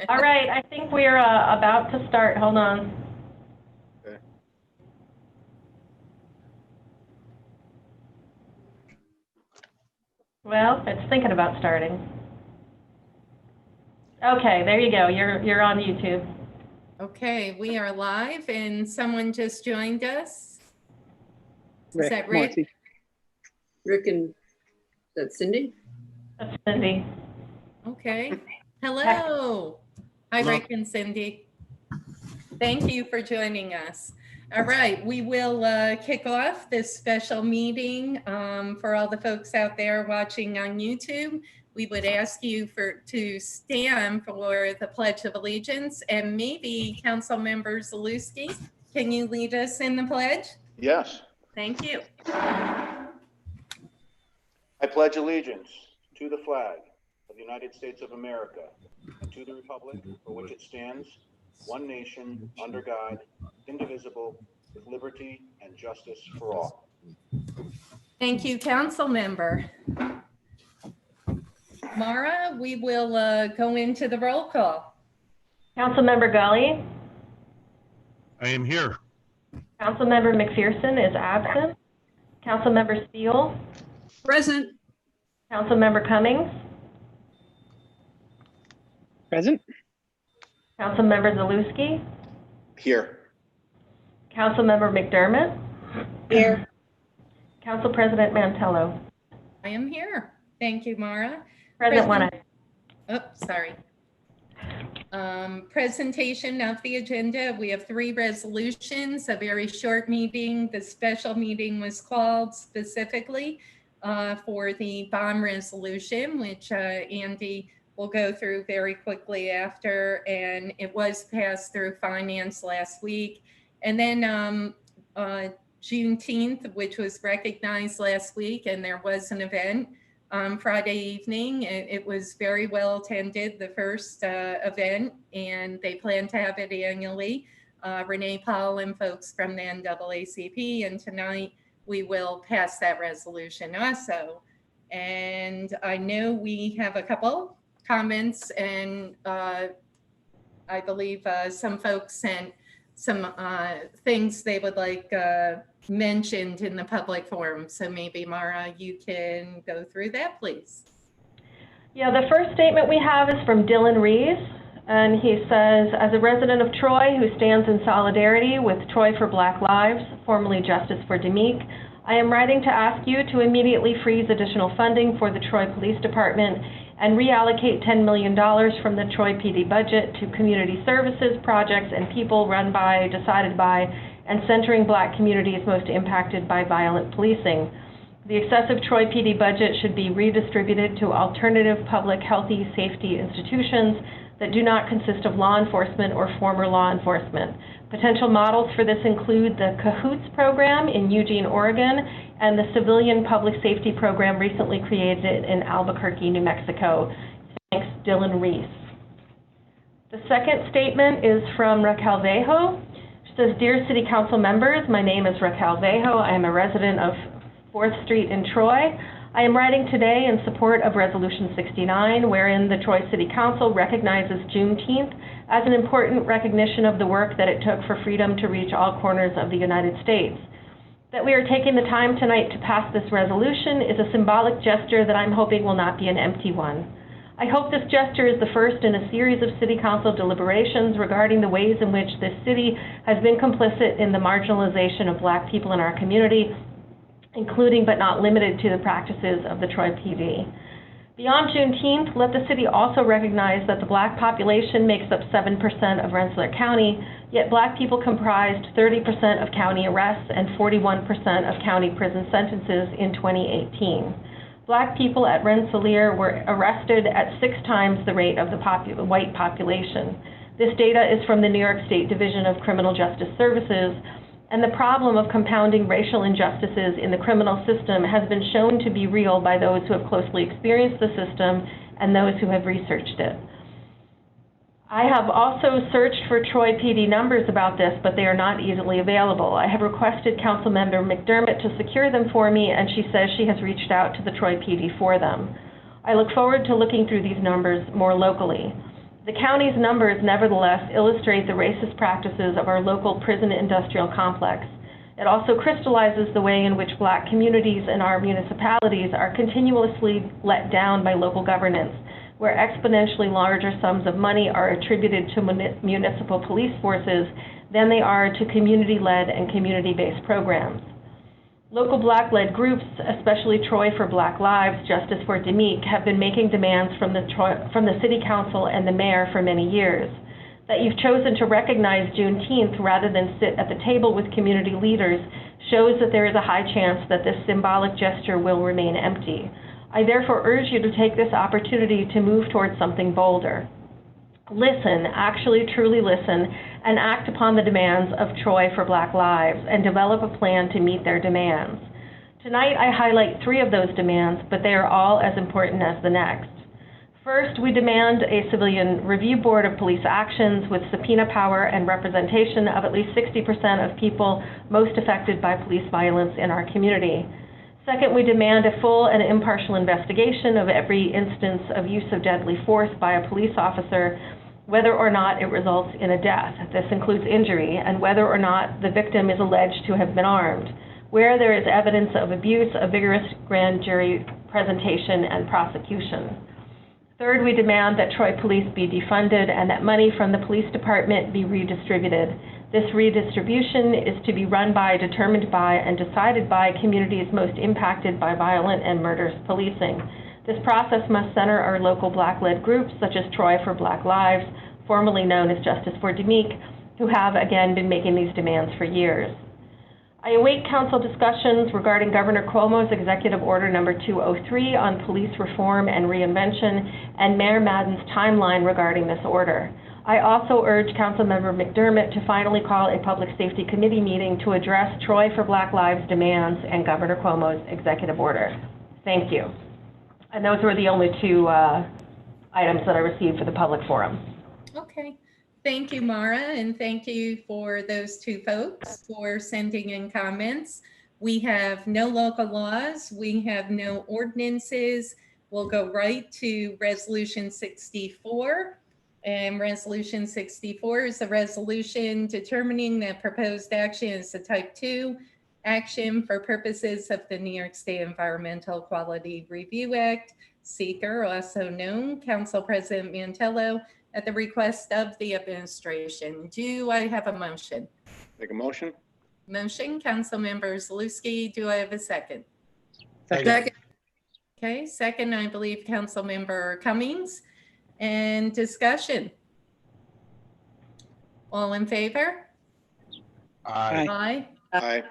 All right, I think we're about to start. Hold on. Okay. Well, it's thinking about starting. Okay, there you go. You're on YouTube. Okay, we are live and someone just joined us. Is that Rick? Marcy. Rick and, that's Cindy? That's Cindy. Okay. Hello. Hi, Hello. Rick and Cindy. Thank you for joining us. All right, we will kick off this special meeting for all the folks out there watching on YouTube. We would ask you to stand for the Pledge of Allegiance, and maybe Councilmember Zalewski, can you lead us in the pledge? Yes. Thank you. I pledge allegiance to the flag of the United States of America and to the republic for which it stands, one nation, under God, indivisible, with liberty and justice for all. Thank you, Council Member. Mara, we will go into the roll call. Councilmember Gully. I am here. Councilmember McPherson is absent. Councilmember Steele. Present. Councilmember Cummings. Present. Councilmember Zalewski. Here. Councilmember McDermott. Here. Council President Mantello. I am here. Thank you, Mara. Present one. Oh, sorry. Presentation of the agenda. We have 3 resolutions, a very short meeting. The special meeting was called specifically for the bond resolution, which Andy will go through very quickly after, and it was passed through finance last week. And then Juneteenth, which was recognized last week, and there was an event Friday evening. It was very well attended, the first event, and they plan to have it annually. Renee Paul and folks from the NAACP, and tonight we will pass that resolution also. And I know we have a couple comments, and I believe some folks sent some things they would like mentioned in the public forum. So maybe Mara, you can go through that, please. Yeah, the first statement we have is from Dylan Rees, and he says, as a resident of Troy who stands in solidarity with Troy for Black Lives, formerly Justice for Demique, I am writing to ask you to immediately freeze additional funding for the Troy Police Department and reallocate $10 million from the Troy PD budget to community services, projects, and people run by, decided by, and centering Black communities most impacted by violent policing. The excessive Troy PD budget should be redistributed to alternative public healthy safety institutions that do not consist of law enforcement or former law enforcement. Potential models for this include the CAHOOTS program in Eugene, Oregon, and the Civilian Public Safety Program recently created in Albuquerque, New Mexico. Thanks, Dylan Rees. The second statement is from Raquel Vejo. She says, Dear City Council members, my name is Raquel Vejo. I am a resident of 4th Street in Troy. I am writing today in support of Resolution 69, wherein the Troy City Council recognizes Juneteenth as an important recognition of the work that it took for freedom to reach all corners of the United States. That we are taking the time tonight to pass this resolution is a symbolic gesture that I'm hoping will not be an empty one. I hope this gesture is the first in a series of City Council deliberations regarding the ways in which this city has been complicit in the marginalization of Black people in our community, including but not limited to the practices of the Troy PD. Beyond Juneteenth, let the city also recognize that the Black population makes up 7% of Rensselaer County, yet Black people comprised 30% of county arrests and 41% of county prison sentences in 2018. Black people at Rensselaer were arrested at 6 times the rate of the white population. This data is from the New York State Division of Criminal Justice Services, and the problem of compounding racial injustices in the criminal system has been shown to be real by those who have closely experienced the system and those who have researched it. I have also searched for Troy PD numbers about this, but they are not easily available. I have requested Councilmember McDermott to secure them for me, and she says she has reached out to the Troy PD for them. I look forward to looking through these numbers more locally. The county's numbers nevertheless illustrate the racist practices of our local prison industrial complex. It also crystallizes the way in which Black communities in our municipalities are continuously let down by local governance, where exponentially larger sums of money are attributed to municipal police forces than they are to community-led and community-based programs. Local Black-led groups, especially Troy for Black Lives, Justice for Demique, have been making demands from the City Council and the Mayor for many years. That you've chosen to recognize Juneteenth rather than sit at the table with community leaders shows that there is a high chance that this symbolic gesture will remain empty. I therefore urge you to take this opportunity to move towards something bolder. Listen, actually truly listen, and act upon the demands of Troy for Black Lives and develop a plan to meet their demands. Tonight I highlight 3 of those demands, but they are all as important as the next. First, we demand a civilian review board of police actions with subpoena power and representation of at least 60% of people most affected by police violence in our community. Second, we demand a full and impartial investigation of every instance of use of deadly force by a police officer, whether or not it results in a death. This includes injury, and whether or not the victim is alleged to have been armed. Where there is evidence of abuse, a vigorous grand jury presentation and prosecution. Third, we demand that Troy Police be defunded and that money from the police department be redistributed. This redistribution is to be run by, determined by, and decided by communities most impacted by violent and murderous policing. This process must center our local Black-led groups, such as Troy for Black Lives, formerly known as Justice for Demique, who have again been making these demands for years. I await council discussions regarding Governor Cuomo's Executive Order Number 203 on police reform and reinvention, and Mayor Madden's timeline regarding this order. I also urge Councilmember McDermott to finally call a Public Safety Committee meeting to address Troy for Black Lives demands and Governor Cuomo's executive order. Thank you. And those were the only 2 items that I received for the public forum. Okay. Thank you, Mara, and thank you for those 2 folks for sending in comments. We have no local laws. We have no ordinances. We'll go right to Resolution 64. And Resolution 64 is a resolution determining that proposed action is a Type 2 action for purposes of the New York State Environmental Quality Review Act, seeker, also known, Council President Mantello, at the request of the administration. Do I have a motion? Make a motion? Motion, Councilmember Zaluski. Do I have a second? Second. Okay, second, I believe Councilmember Cummings. And discussion. All in favor? Aye. Aye. Aye.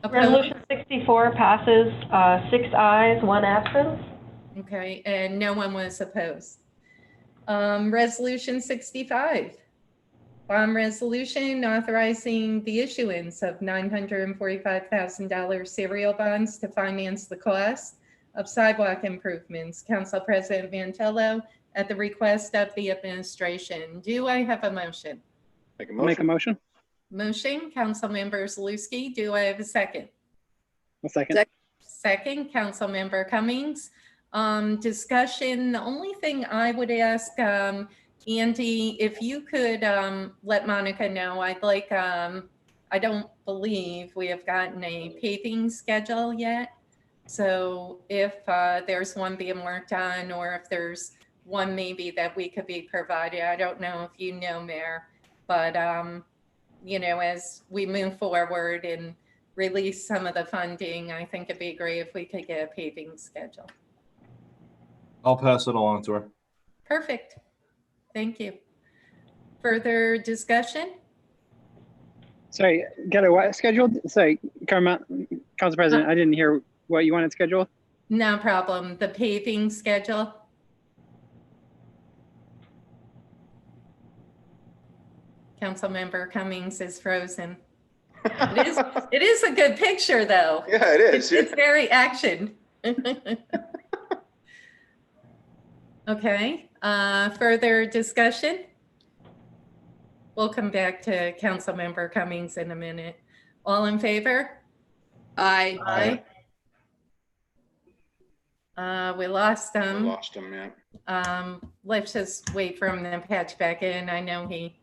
Opposed? Resolution 64 passes 6 ayes, 1 absence. Okay, and no one was opposed. Resolution 65, bond resolution authorizing the issuance of $945,000 serial bonds to finance the cost of sidewalk improvements. Council President Mantello, at the request of the administration. Do I have a motion? Make a I'll make a motion? motion. Motion, Councilmember Zaluski. Do I have a second? A second. Second. Second, Councilmember Cummings. Discussion, the only thing I would ask, Andy, if you could let Monica know, I'd like, I don't believe we have gotten a paving schedule yet. So if there's one being worked on, or if there's one maybe that we could be provided, I don't know if you know, Mayor, but you know, as we move forward and release some of the funding, I think it'd be great if we could get a paving schedule. I'll pass it along to her. Perfect. Thank you. Further discussion? Sorry, got a what scheduled? Sorry, Council President, I didn't hear what you wanted scheduled. No problem. The paving schedule. Councilmember Cummings is frozen. It is a good picture, though. Yeah, it is. It's very action. Okay, further discussion? We'll come back to Councilmember Cummings in a minute. All in favor? Aye. Aye. We lost We him. lost him, yeah. Let's just wait for him to patch back in. I know he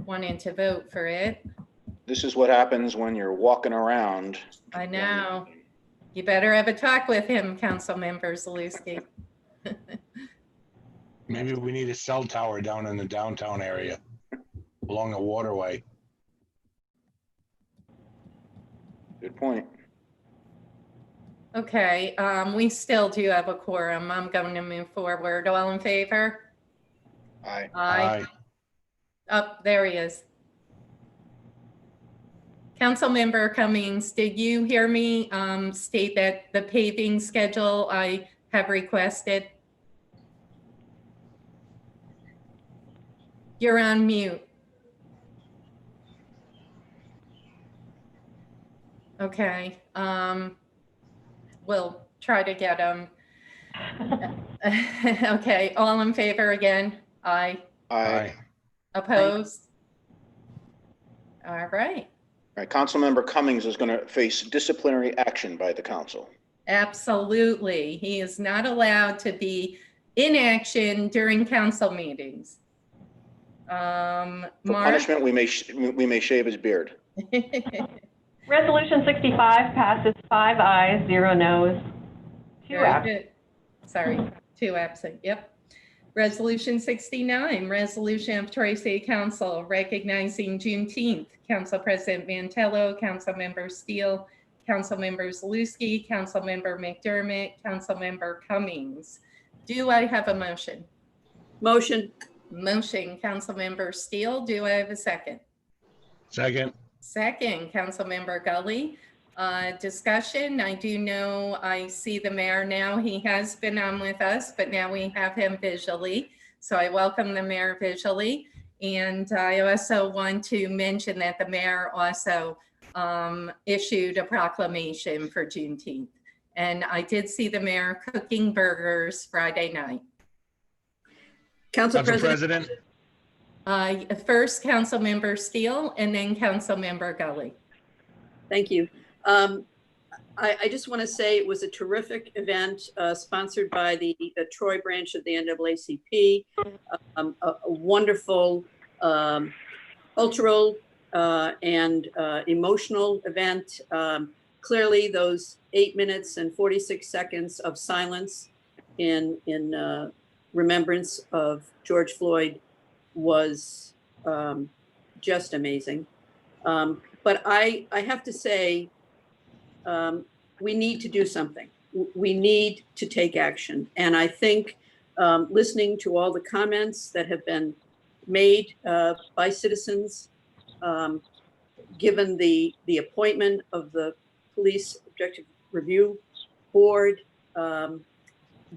wanted to vote for it. This is what happens when you're walking around. I know. You better have a talk with him, Councilmember Zaluski. Maybe we need a cell tower down in the downtown area along the waterway. Good point. Okay, we still do have a quorum. I'm going to move forward. All in favor? Aye. Aye. Oh, there he is. Councilmember Cummings, did you hear me state that the paving schedule I have requested? You're on mute. Okay, we'll try to get him. Okay, all in favor again? Aye. Aye. Opposed? All right. All right, Councilmember Cummings is going to face disciplinary action by the council. Absolutely. He is not allowed to be in action during council meetings. For Mark? punishment, we may shave his beard. Resolution 65 passes 5 ayes, 0 noes, 2 Very absent. good. Sorry, 2 absent. Yep. Resolution 69, resolution of Troy City Council recognizing Juneteenth. Council President Mantello, Councilmember Steele, Councilmember Zaluski, Councilmember McDermott, Councilmember Cummings. Do I have a motion? Motion. Motion, Councilmember Steele. Do I have a second? Second. Second, Councilmember Gully. Discussion. I do know I see the mayor now. He has been on with us, but now we have him visually. So I welcome the mayor visually. And I also want to mention that the mayor also issued a proclamation for Juneteenth. And I did see the mayor cooking burgers Friday night. Council Council President. President. First, Councilmember Steele, and then Councilmember Gully. Thank you. I just want to say it was a terrific event sponsored by the Troy branch of the NAACP. A wonderful cultural and emotional event. Clearly, those 8 minutes and 46 seconds of silence in remembrance of George Floyd was just amazing. But I have to say, we need to do something. We need to take action. And I think listening to all the comments that have been made by citizens, given the appointment of the Police Objective Review Board,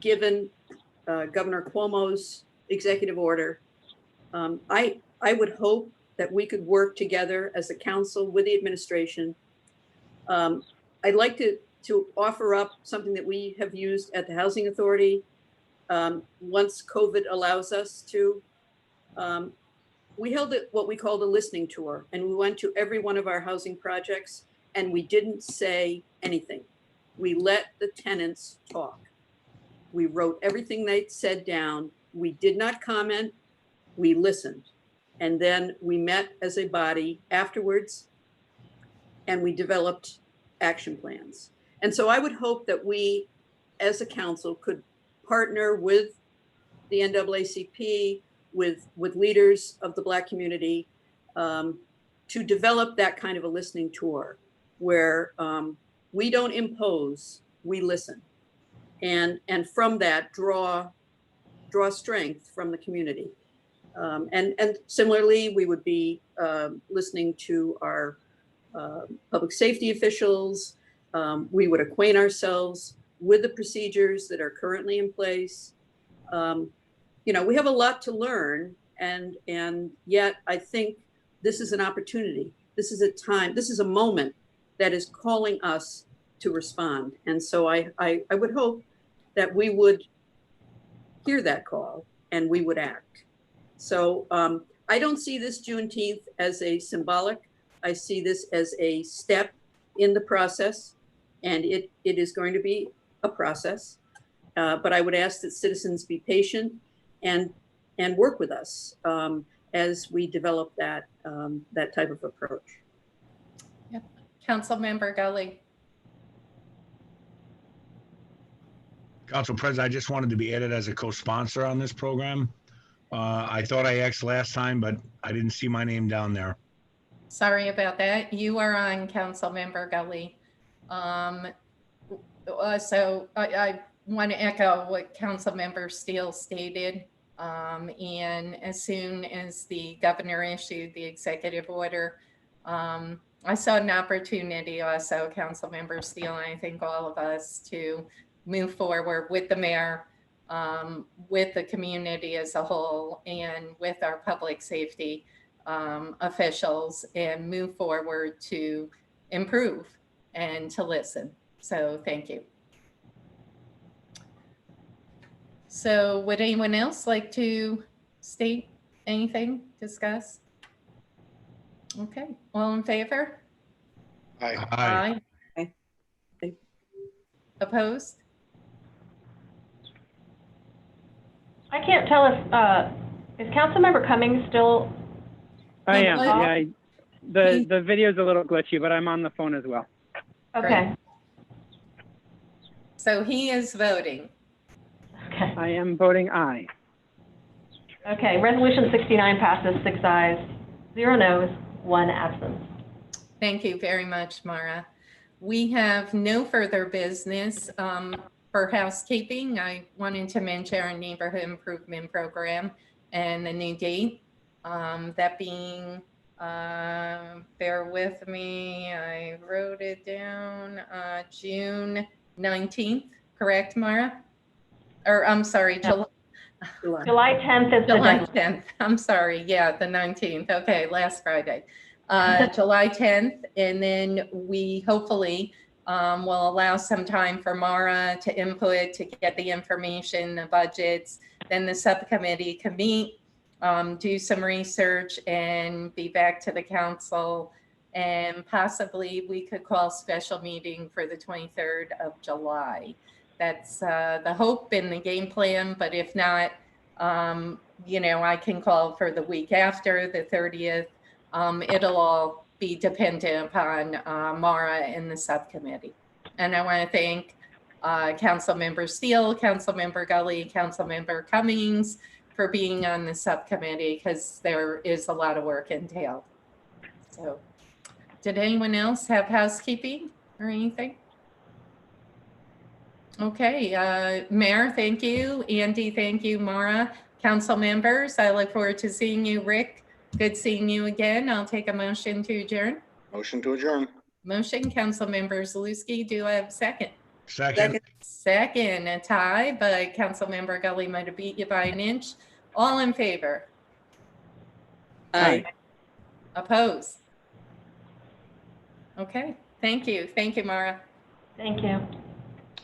given Governor Cuomo's executive order, I would hope that we could work together as a council with the administration. I'd like to offer up something that we have used at the Housing Authority once COVID allows us to. We held what we called a listening tour, and we went to every one of our housing projects, and we didn't say anything. We let the tenants talk. We wrote everything they said down. We did not comment. We listened. And then we met as a body afterwards, and we developed action plans. And so I would hope that we, as a council, could partner with the NAACP, with leaders of the Black community, to develop that kind of a listening tour where we don't impose, we listen. And from that, draw strength from the community. And similarly, we would be listening to our public safety officials. We would acquaint ourselves with the procedures that are currently in place. We have a lot to learn, and yet I think this is an opportunity. This is a time, this is a moment that is calling us to respond. And so I would hope that we would hear that call and we would act. So I don't see this Juneteenth as a symbolic. I see this as a step in the process, and it is going to be a process. But I would ask that citizens be patient and work with us as we develop that type of approach. Yep. Councilmember Gully. Council President, I just wanted to be added as a co-sponsor on this program. I thought I asked last time, but I didn't see my name down there. Sorry about that. You are on, Councilmember Gully. So I want to echo what Councilmember Steele stated. And as soon as the governor issued the executive order, I saw an opportunity also, Councilmember Steele, and I think all of us, to move forward with the mayor, with the community as a whole, and with our public safety officials, and move forward to improve and to listen. So thank you. So would anyone else like to state anything, discuss? Okay, all in favor? Aye. Aye. Opposed? I can't tell if, is Councilmember Cummings still? I He am. was. Yeah, the video's a little glitchy, but I'm on the phone as well. Okay, So he is voting. okay. I am voting aye. Okay, Resolution 69 passes 6 ayes, 0 noes, 1 absence. Thank you very much, Mara. We have no further business. For housekeeping, I wanted to mention our neighborhood improvement program and the new date. That being, bear with me, I wrote it down, June 19th, correct, Mara? Or I'm sorry, Yeah. July. July 10th is the July deadline. 10th, I'm sorry, yeah, the 19th, okay, last Friday. July 10th, and then we hopefully will allow some time for Mara to input, to get the information, the budgets, then the subcommittee can meet, do some research, and be back to the council, and possibly we could call special meeting for the 23rd of July. That's the hope and the game plan, but if not, you know, I can call for the week after, the 30th. It'll all be dependent upon Mara and the subcommittee. And I want to thank Councilmember Steele, Councilmember Gully, Councilmember Cummings for being on the subcommittee, because there is a lot of work entailed. So, did anyone else have housekeeping or anything? Okay, Mayor, thank you. Andy, thank you. Mara, council members, I look forward to seeing you. Rick, good seeing you again. I'll take a motion to adjourn. Motion to adjourn. Motion, council member Zaluski, do I have a second? Second. Second, a tie, but council member Gully might have beat you by an inch. All in favor? Aye. Opposed? Okay, thank you. Thank you, Mara. Thank you.